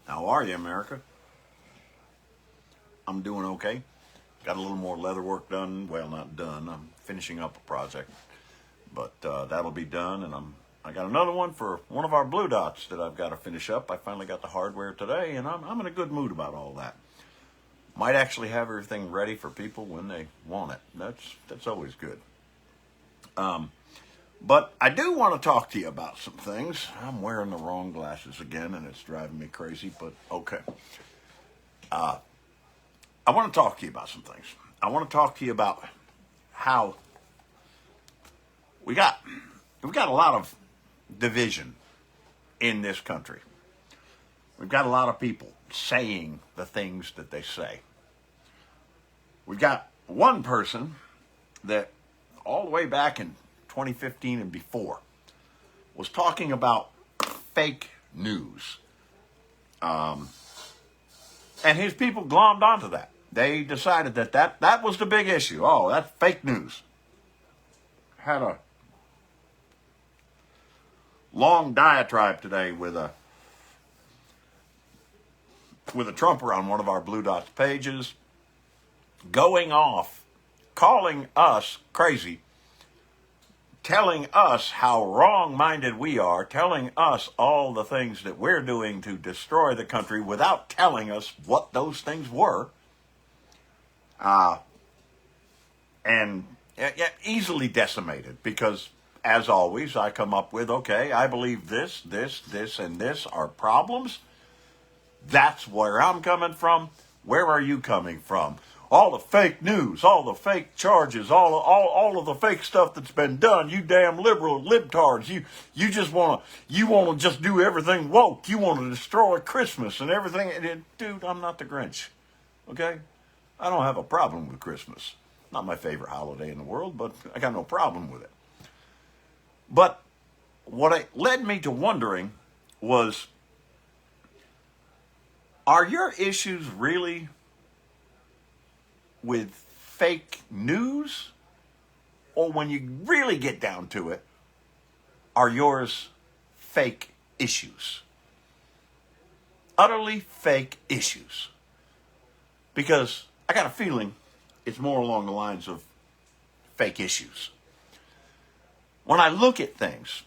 How are you, America? I'm doing okay. Got a little more leather work done. Well, not done. I'm finishing up a project, but that'll be done. And I got another one for one of our blue dots that I've got to finish up. I finally got the hardware today, and I'm in a good mood about all that. Might actually have everything ready for people when they want it. That's always good. But I do want to talk to you about some things. I'm wearing the wrong glasses again, and it's driving me crazy. But okay. I want to talk to you about some things. I want to talk to you about how we got a lot of division in this country. We've got a lot of people saying the things that they say. We've got one person that all the way back in 2015 and before was talking about fake news. And his people glommed onto that. They decided that was the big issue. Oh, that's fake news. Had a long diatribe today with a Trumper on one of our Blue Dots pages, going off, calling us crazy, telling us how wrong-minded we are, telling us all the things that we're doing to destroy the country without telling us what those things were. And easily decimated because, as always, I come up with, okay, I believe this, and this are problems. That's where I'm coming from. Where are you coming from? All the fake news, all the fake charges, all of the fake stuff that's been done. You damn liberal libtards. You just want to just do everything woke. You want to destroy Christmas and everything. Dude, I'm not the Grinch. Okay? I don't have a problem with Christmas. Not my favorite holiday in the world, but I got no problem with it. But what it led me to wondering was, are your issues really with fake news? Or when you really get down to it, are yours fake issues? Utterly fake issues. Because I got a feeling it's more along the lines of fake issues. When I look at things,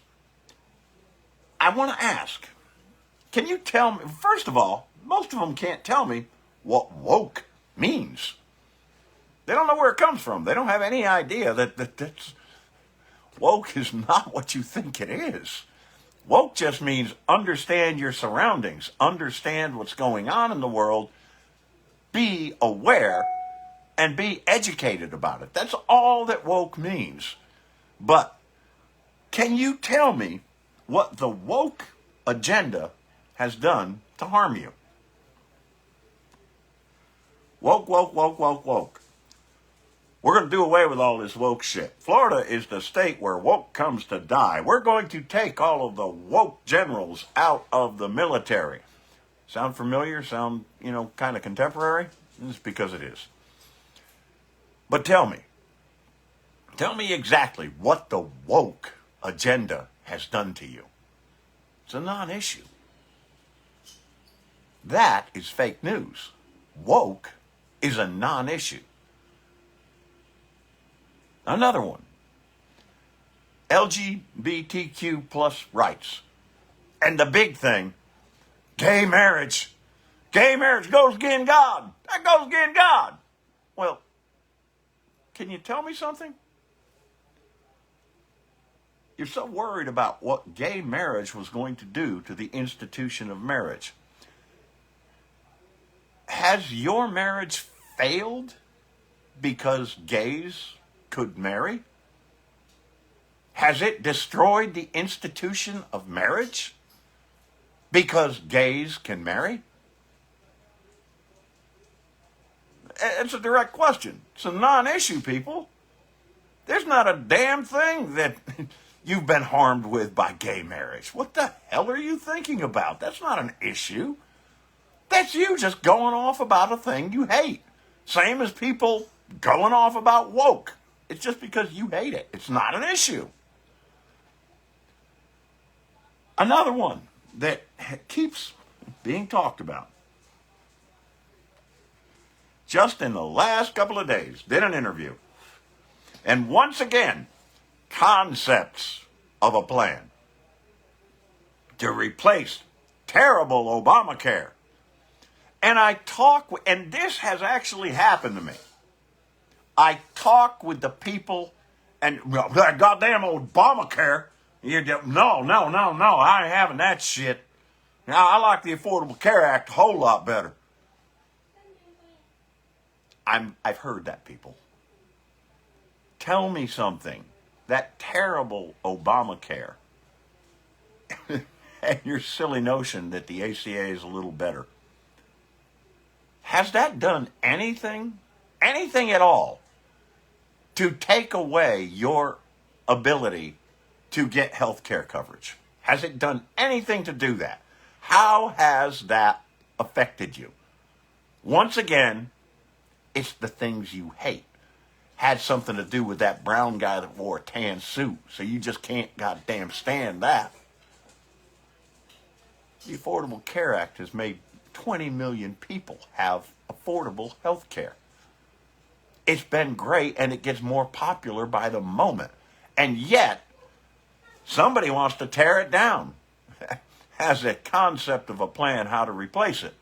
I want to ask, can you tell me, first of all, most of them can't tell me what woke means. They don't know where it comes from. They don't have any idea that's woke is not what you think it is. Woke just means understand your surroundings, understand what's going on in the world, be aware, and be educated about it. That's all that woke means. But can you tell me what the woke agenda has done to harm you? Woke, woke, woke, woke, woke. We're going to do away with all this woke shit. Florida is the state where woke comes to die. We're going to take all of the woke generals out of the military. Sound familiar? Sound, kind of contemporary? It's because it is. But tell me exactly what the woke agenda has done to you. It's a non-issue. That is fake news. Woke is a non-issue. Another one. LGBTQ plus rights. And the big thing, gay marriage. Gay marriage goes against God. That goes against God. Well, can you tell me something? You're so worried about what gay marriage was going to do to the institution of marriage. Has your marriage failed because gays could marry? Has it destroyed the institution of marriage because gays can marry? It's a direct question. It's a non-issue, people. There's not a damn thing that you've been harmed with by gay marriage. What the hell are you thinking about? That's not an issue. That's you just going off about a thing you hate. Same as people going off about woke. It's just because you hate it. It's not an issue. Another one that keeps being talked about. Just in the last couple of days, did an interview. And once again, concepts of a plan to replace terrible Obamacare. And and this has actually happened to me. I talk with the people, and that goddamn Obamacare, no, I ain't having that shit. Now, I like the Affordable Care Act a whole lot better. I've heard that, people. Tell me something. That terrible Obamacare and your silly notion that the ACA is a little better. Has that done anything at all, to take away your ability to get health care coverage? Has it done anything to do that? How has that affected you? Once again, it's the things you hate. Had something to do with that brown guy that wore a tan suit, so you just can't goddamn stand that. The Affordable Care Act has made 20 million people have affordable health care. It's been great, and it gets more popular by the moment. And yet, somebody wants to tear it down as a concept of a plan how to replace it.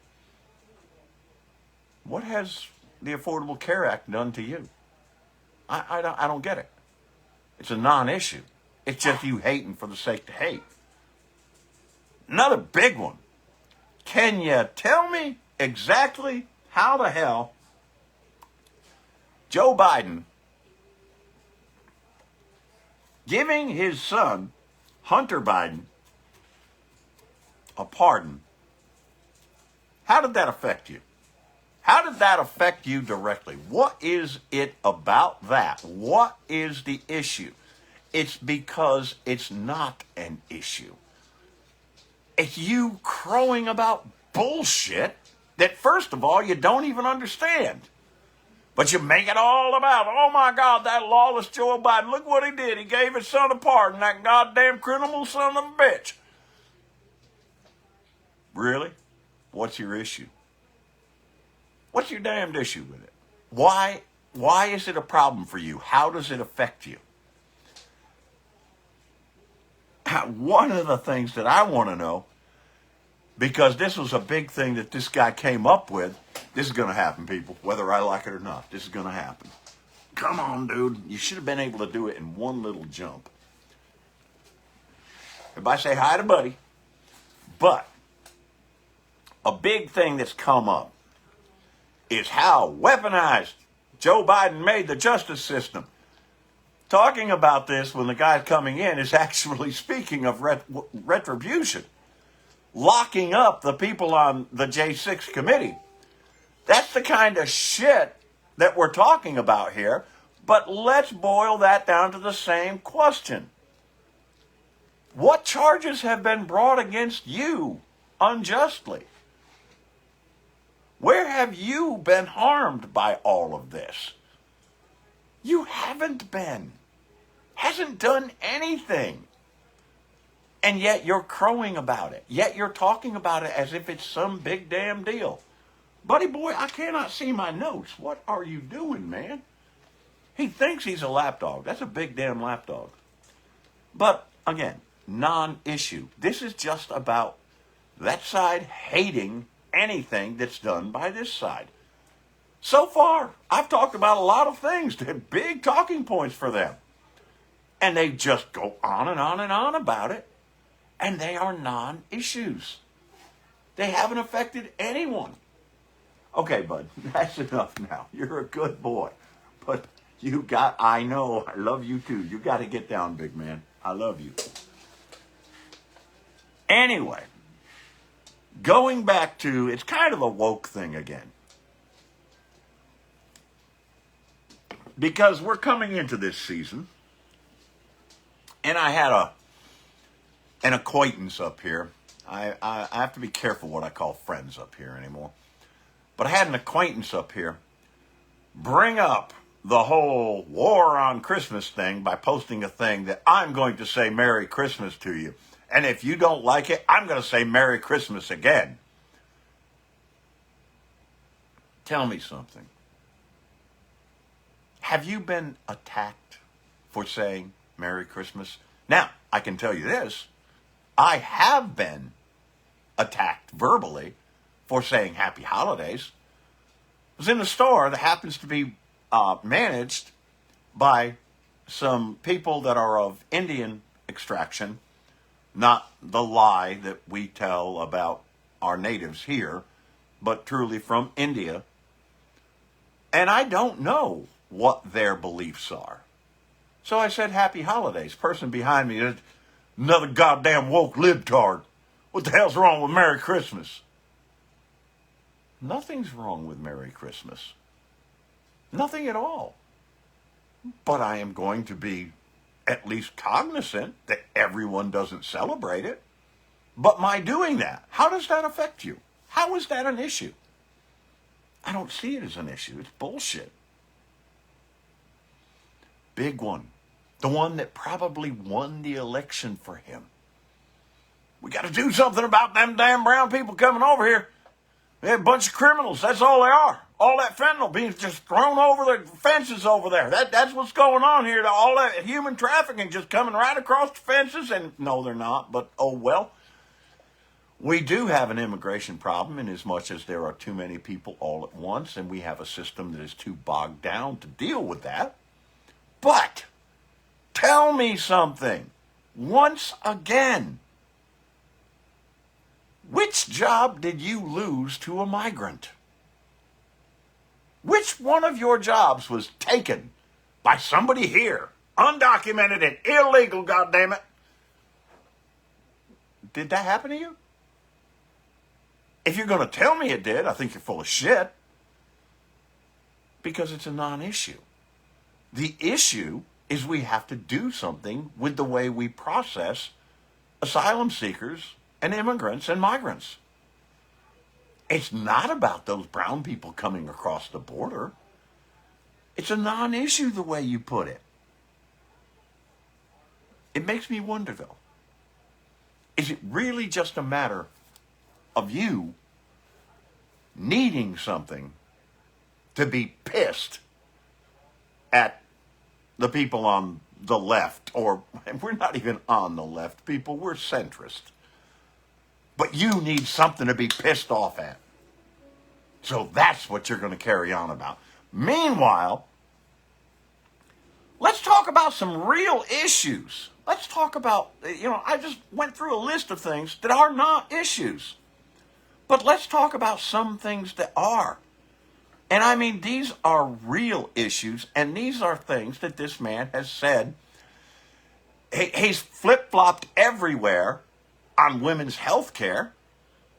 What has the Affordable Care Act done to you? I don't get it. It's a non-issue. It's just you hating for the sake to hate. Another big one. Can you tell me exactly how the hell Joe Biden giving his son, Hunter Biden, a pardon, how did that affect you? How did that affect you directly? What is it about that? What is the issue? It's because it's not an issue. It's you crowing about bullshit that, first of all, you don't even understand. But you make it all about, oh my God, that lawless Joe Biden, look what he did. He gave his son a pardon, that goddamn criminal son of a bitch. Really? What's your issue? What's your damned issue with it? Why is it a problem for you? How does it affect you? One of the things that I want to know, because this was a big thing that this guy came up with, this is going to happen, people, whether I like it or not. This is going to happen. Come on, dude. You should have been able to do it in one little jump. Everybody say hi to Buddy. But a big thing that's come up is how weaponized Joe Biden made the justice system. Talking about this when the guy coming in is actually speaking of retribution. Locking up the people on the J6 committee. That's the kind of shit that we're talking about here. But let's boil that down to the same question. What charges have been brought against you unjustly? Where have you been harmed by all of this? You haven't been. Hasn't done anything. And yet you're crowing about it. Yet you're talking about it as if it's some big damn deal. Buddy boy, I cannot see my notes. What are you doing, man? He thinks he's a lapdog. That's a big damn lapdog. But, again, non-issue. This is just about that side hating anything that's done by this side. So far, I've talked about a lot of things, big talking points for them. And they just go on and on and on about it. And they are non-issues. They haven't affected anyone. Okay, bud, that's enough now. You're a good boy. But I know, I love you too. You got to get down, big man. I love you. Anyway, going back to, it's kind of a woke thing again. Because we're coming into this season, and I had an acquaintance up here. I have to be careful what I call friends up here anymore. But I had an acquaintance up here bring up the whole war on Christmas thing by posting a thing that I'm going to say Merry Christmas to you. And if you don't like it, I'm going to say Merry Christmas again. Tell me something. Have you been attacked for saying Merry Christmas? Now, I can tell you this. I have been attacked verbally for saying Happy Holidays. I was in a store that happens to be managed by some people that are of Indian extraction, not the lie that we tell about our natives here, but truly from India. And I don't know what their beliefs are. So I said, Happy Holidays. Person behind me, another goddamn woke libtard. What the hell's wrong with Merry Christmas? Nothing's wrong with Merry Christmas. Nothing at all. But I am going to be at least cognizant that everyone doesn't celebrate it. But my doing that, how does that affect you? How is that an issue? I don't see it as an issue. It's bullshit. Big one. The one that probably won the election for him. We got to do something about them damn brown people coming over here. They're a bunch of criminals. That's all they are. All that fentanyl being just thrown over the fences over there. That's what's going on here. All that human trafficking just coming right across the fences. And no, they're not. But oh well. We do have an immigration problem in as much as there are too many people all at once. And we have a system that is too bogged down to deal with that. But tell me something. Once again. Which job did you lose to a migrant? Which one of your jobs was taken by somebody here, undocumented and illegal, goddammit? Did that happen to you? If you're going to tell me it did, I think you're full of shit. Because it's a non-issue. The issue is we have to do something with the way we process asylum seekers and immigrants and migrants. It's not about those brown people coming across the border. It's a non-issue the way you put it. It makes me wonder, though. Is it really just a matter of you needing something to be pissed at the people on the left? Or we're not even on the left, people. We're centrist. But you need something to be pissed off at. So that's what you're going to carry on about. Meanwhile, let's talk about some real issues. Let's talk about, I just went through a list of things that are not issues. But let's talk about some things that are. And I mean, these are real issues, and these are things that this man has said. He's flip-flopped everywhere on women's health care,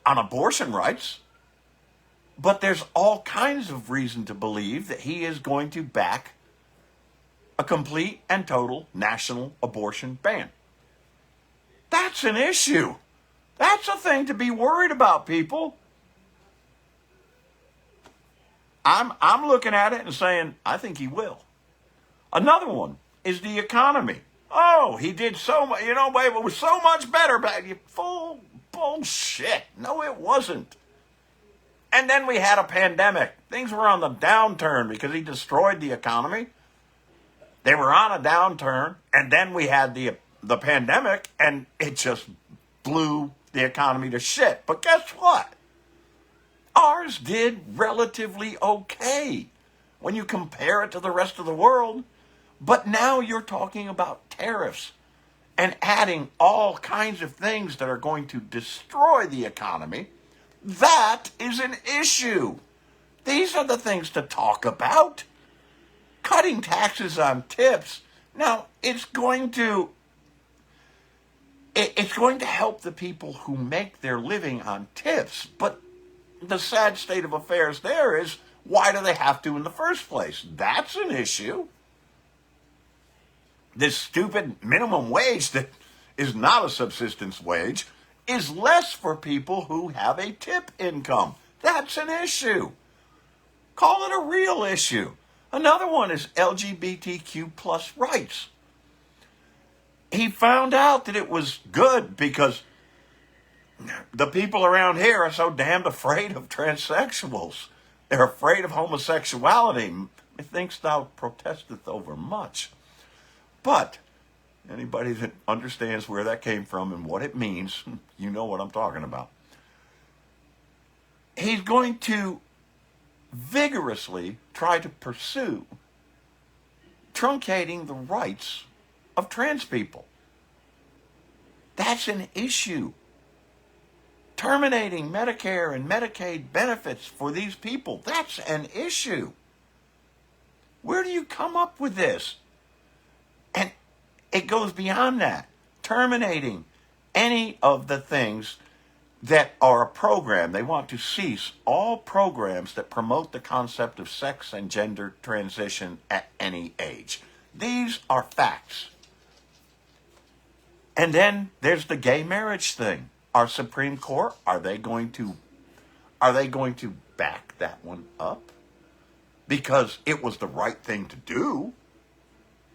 on abortion rights, but there's all kinds of reason to believe that he is going to back a complete and total national abortion ban. That's an issue. That's a thing to be worried about, people. I'm looking at it and saying, I think he will. Another one is the economy. Oh, he did so much, babe, it was so much better back. You full bullshit. No, it wasn't. And then we had a pandemic. Things were on the downturn because he destroyed the economy. They were on a downturn, and then we had the pandemic, and it just blew the economy to shit. But guess what? Ours did relatively okay when you compare it to the rest of the world. But now you're talking about tariffs and adding all kinds of things that are going to destroy the economy. That is an issue. These are the things to talk about. Cutting taxes on tips. Now, it's going to help the people who make their living on tips. But the sad state of affairs there is, why do they have to in the first place? That's an issue. This stupid minimum wage that is not a subsistence wage is less for people who have a tip income. That's an issue. Call it a real issue. Another one is LGBTQ plus rights. He found out that it was good because the people around here are so damned afraid of transsexuals. They're afraid of homosexuality. Methinks thou protesteth over much. But anybody that understands where that came from and what it means, you know what I'm talking about. He's going to vigorously try to pursue truncating the rights of trans people. That's an issue. Terminating Medicare and Medicaid benefits for these people, that's an issue. Where do you come up with this? And it goes beyond that. Terminating any of the things that are a program. They want to cease all programs that promote the concept of sex and gender transition at any age. These are facts. And then there's the gay marriage thing. Our Supreme Court, are they going to back that one up? Because it was the right thing to do.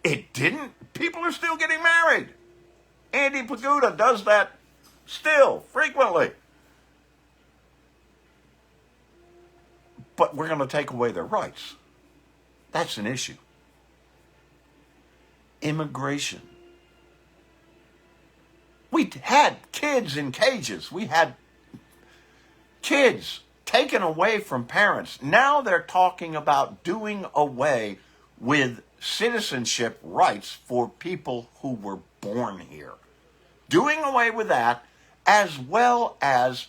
It didn't. People are still getting married. Andy Paguda does that still, frequently. But we're going to take away their rights. That's an issue. Immigration. We had kids in cages. We had kids taken away from parents. Now they're talking about doing away with citizenship rights for people who were born here. Doing away with that, as well as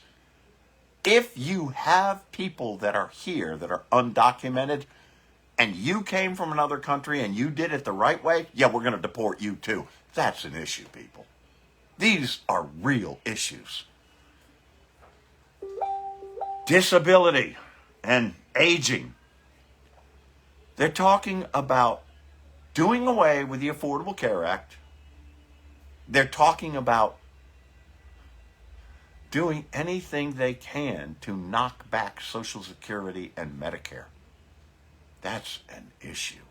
if you have people that are here that are undocumented and you came from another country and you did it the right way, yeah, we're going to deport you too. That's an issue, people. These are real issues. Disability and aging. They're talking about doing away with the Affordable Care Act. They're talking about doing anything they can to knock back Social Security and Medicare. That's an issue.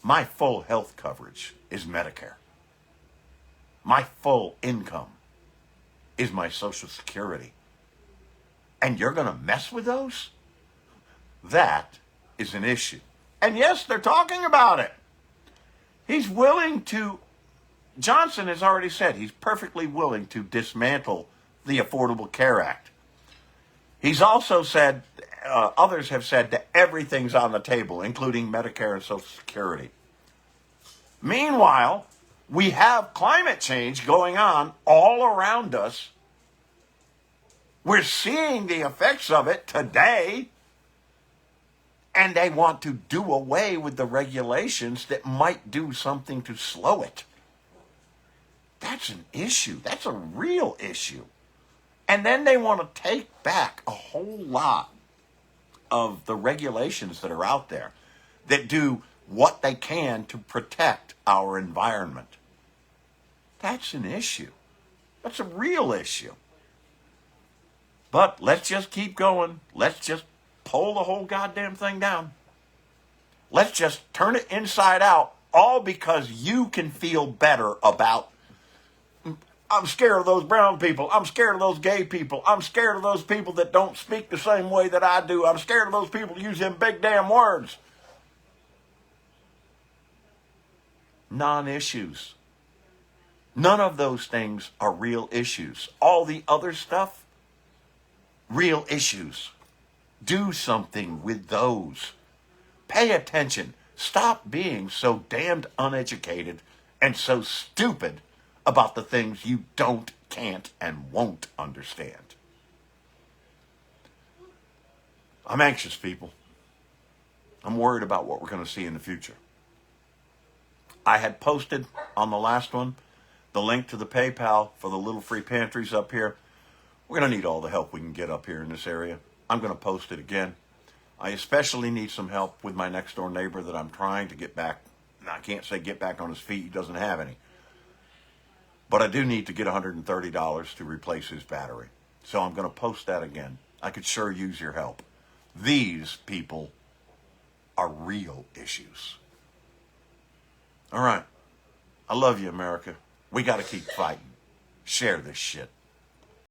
My full health coverage is Medicare. My full income is my Social Security. And you're going to mess with those? That is an issue. And yes, they're talking about it. He's willing to, Johnson has already said he's perfectly willing to dismantle the Affordable Care Act. He's also said, others have said that everything's on the table, including Medicare and Social Security. Meanwhile, we have climate change going on all around us. We're seeing the effects of it today. And they want to do away with the regulations that might do something to slow it. That's an issue. That's a real issue. And then they want to take back a whole lot of the regulations that are out there that do what they can to protect our environment. That's an issue. That's a real issue. But let's just keep going. Let's just pull the whole goddamn thing down. Let's just turn it inside out, all because you can feel better about, I'm scared of those brown people. I'm scared of those gay people. I'm scared of those people that don't speak the same way that I do. I'm scared of those people who use them big damn words. Non-issues. None of those things are real issues. All the other stuff, real issues. Do something with those. Pay attention. Stop being so damned uneducated and so stupid about the things you don't, can't, and won't understand. I'm anxious, people. I'm worried about what we're going to see in the future. I had posted on the last one the link to the PayPal for the little free pantries up here. We're going to need all the help we can get up here in this area. I'm going to post it again. I especially need some help with my next door neighbor that I'm trying to get back. I can't say get back on his feet. He doesn't have any. But I do need to get $130 to replace his battery. So I'm going to post that again. I could sure use your help. These people are real issues. All right. I love you, America. We got to keep fighting. Share this shit.